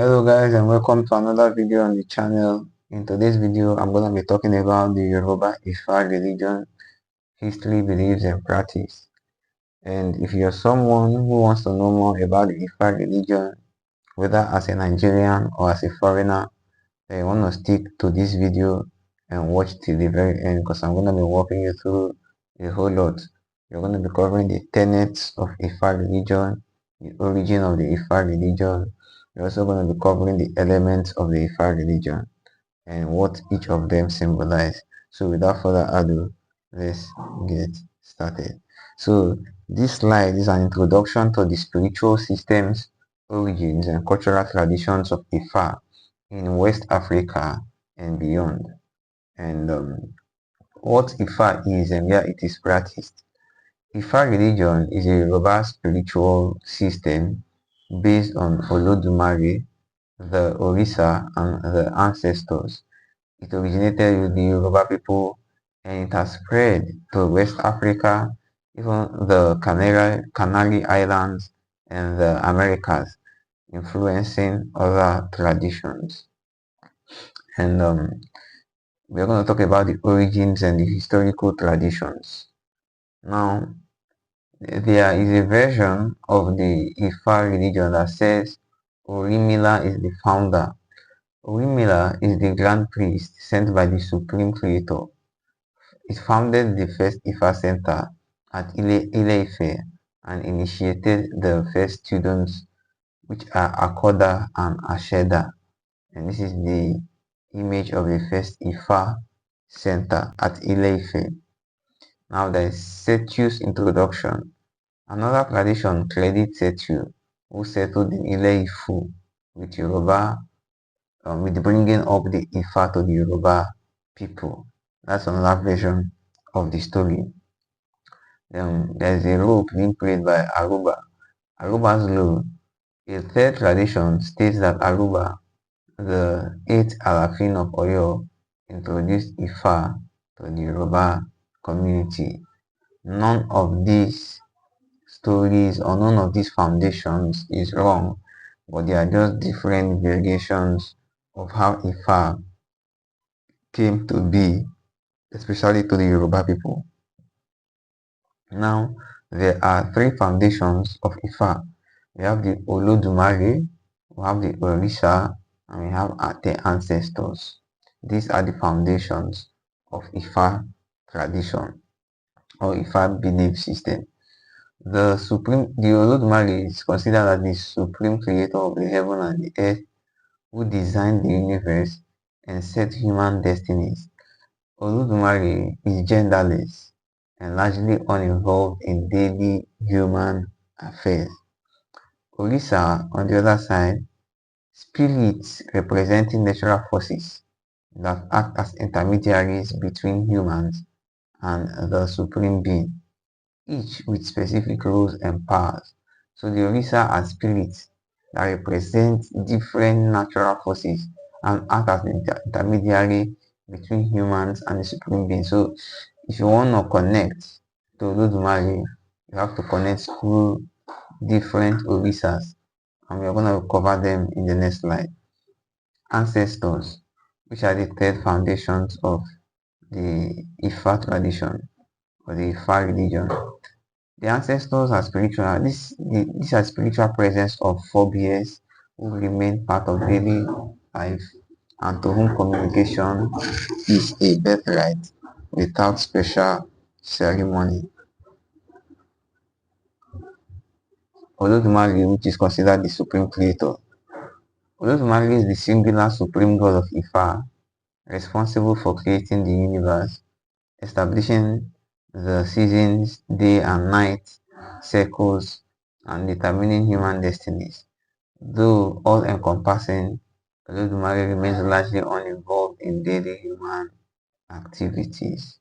Hello guys and welcome to another video on the channel. In today's video I'm going to be talking about the Yoruba Ifa religion, history, beliefs and practice. And if you're someone who wants to know more about the Ifa religion, whether as a Nigerian or as a foreigner, then you want to stick to this video and watch till the very end because I'm going to be walking you through a whole lot. You're going to be covering the tenets of Ifa religion, the origin of the Ifa religion. We're also going to be covering the elements of the Ifa religion and what each of them symbolize. So without further ado, let's get started. So this slide is an introduction to the spiritual systems, origins, and cultural traditions of Ifa in West Africa and beyond. And what Ifa is and where it is practiced. Ifa religion is a robust spiritual system based on Olodumare, the Orisha, and the ancestors. It originated with the Yoruba people and it has spread to West Africa, even the Canary Islands and the Americas, influencing other traditions. And we're going to talk about the origins and the historical traditions. Now, there is a version of the Ifa religion that says Orunmila is the founder. Orunmila is the grand priest sent by the supreme creator. It founded the first Ifa center at Ile-Ife and initiated the first students, which are Akoda and Asheda. And this is the image of the first Ifa center at Ile-Ife. Now there is Setu's introduction. Another tradition credits Setu, who settled in Ile-Ife with Yoruba, with bringing up the Ifa to the Yoruba people. That's another version of the story. There's a role being played by Aruba. Aruba's law. A third tradition states that Aruba, the eighth Alafin of Oyo, introduced Ifa to the Yoruba community. None of these stories or none of these foundations is wrong, but they are just different variations of how Ifa came to be, especially to the Yoruba people. Now, there are three foundations of Ifa. We have the Olodumare, we have the Orisha, and we have the ancestors. These are the foundations of Ifa tradition or Ifa belief system. The Olodumare is considered as the supreme creator of the heaven and the earth, who designed the universe and set human destinies. Olodumare is genderless and largely uninvolved in daily human affairs. Orisha, on the other side, spirits representing natural forces that act as intermediaries between humans and the supreme being, each with specific roles and powers. So the Orisa are spirits that represent different natural forces and act as the intermediary between humans and the supreme being. So if you want to connect to Olodumare, you have to connect through different Orisas, and we're going to cover them in the next slide. Ancestors, which are the third foundations of the Ifa tradition or the Ifa religion. The ancestors are spiritual. These are spiritual presence of forebears who remain part of daily life and to whom communication is a birthright without special ceremony. Olodumare, which is considered the supreme creator. Olodumare is the singular supreme god of Ifa, responsible for creating the universe, establishing the seasons, day and night cycles, and determining human destinies. Though all-encompassing, Olodumare remains largely uninvolved in daily human activities.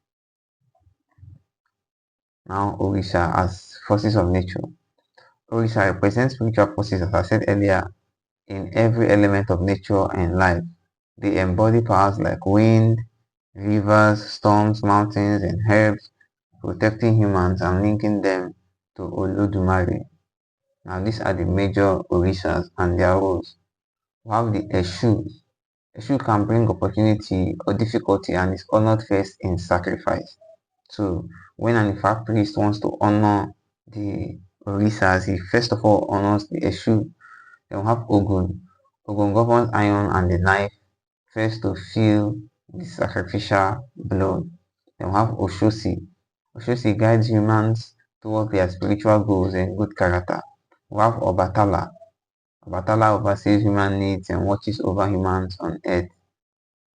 Now, Orisha as forces of nature. Orisha represents spiritual forces, as I said earlier, in every element of nature and life. They embody powers like wind, rivers, storms, mountains, and herbs, protecting humans and linking them to Olodumare. Now, these are the major Orishas and their roles. We have the Eshu. Eshu can bring opportunity or difficulty and is honored first in sacrifice. So when an Ifa priest wants to honor the Orishas, he first of all honors the Eshu. Then we have Ogun. Ogun governs iron and the knife first to feel the sacrificial blood. Then we have Oshosi. Oshosi guides humans towards their spiritual goals and good character. We have Obatala. Obatala oversees human needs and watches over humans on earth.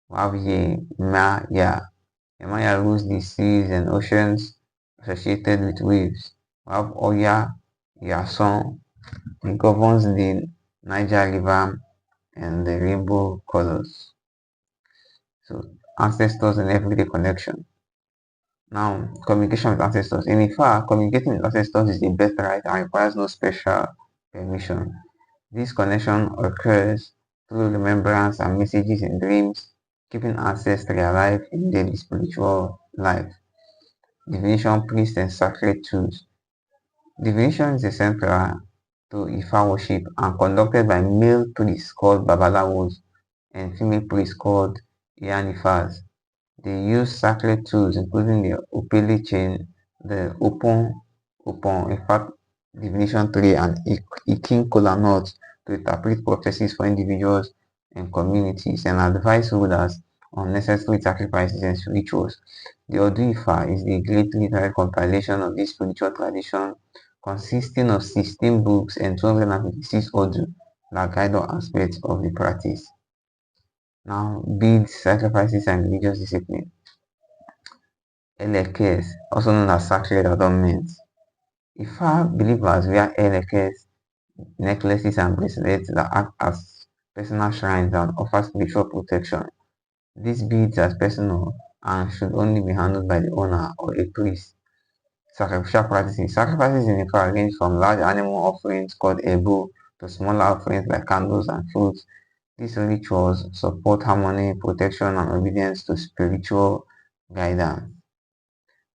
We have Yemaya. Yemaya rules the seas and oceans associated with waves. We have Oya Yason. He governs the Niger River and the rainbow colors. So ancestors and everyday connection. Now, communication with ancestors. In Ifa, communicating with ancestors is a birthright and requires no special permission. This connection occurs through remembrance and messages in dreams, keeping ancestry alive in daily spiritual life. Divination, priests, and sacred tools. Divination is central to Ifa worship and conducted by male priests called Babalawos and female priests called Iyanifas. They use sacred tools including the Opele chain, the Opon, in fact, divination tree, and Ikin kola nut to interpret prophecies for individuals and communities and advise rulers on necessary sacrifices and rituals. The Odu Ifa is the great literary compilation of this spiritual tradition consisting of 16 books and 256 Odu that guide all aspects of the practice. Now, beads, sacrifices, and religious discipline. Elekes, also known as sacred adornments. Ifa believers wear elekes, necklaces, and bracelets that act as personal shrines and offer spiritual protection. These beads are personal and should only be handled by the owner or a priest. Sacrificial practices. Sacrifices in Ifa range from large animal offerings called Ebu to smaller offerings like candles and fruits. These rituals support harmony, protection, and obedience to spiritual guidance.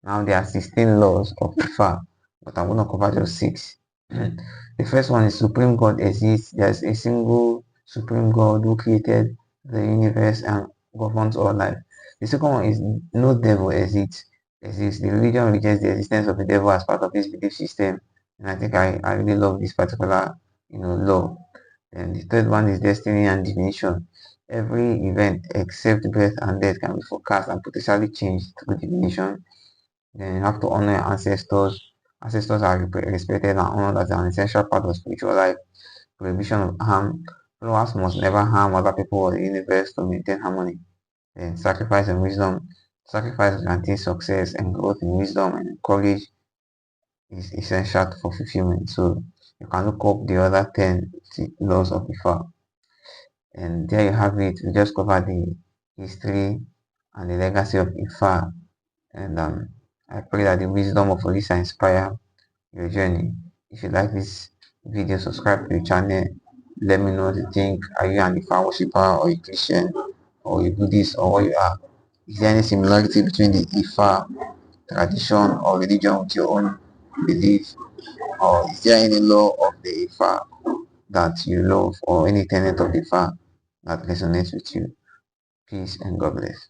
Now there are 16 laws of Ifa, but I'm going to cover just 6. The first one is Supreme God exists. There's a single Supreme God who created the universe and governs all life. The second one is no devil exists. The religion rejects the existence of the devil as part of its belief system. And I think I really love this particular law. And the third one is destiny and divination. Every event except birth and death can be forecast and potentially changed through divination. Then you have to honor your ancestors. Ancestors are respected and honored as an essential part of spiritual life. Prohibition of harm. Followers must never harm other people or the universe to maintain harmony. Then sacrifice and wisdom. Sacrifice guarantees success and growth in wisdom and courage is essential for fulfillment. So you can look up the other 10 laws of Ifa. And there you have it. We just covered the history and the legacy of Ifa. And I pray that the wisdom of Orisha inspire your journey. If you like this video, subscribe to the channel. Let me know what you think. Are you an Ifa worshipper or a Christian or a Buddhist or what you are? Is there any similarity between the Ifa tradition or religion with your own belief? Or is there any law of the Ifa that you love or any tenet of Ifa that resonates with you? Peace and God bless.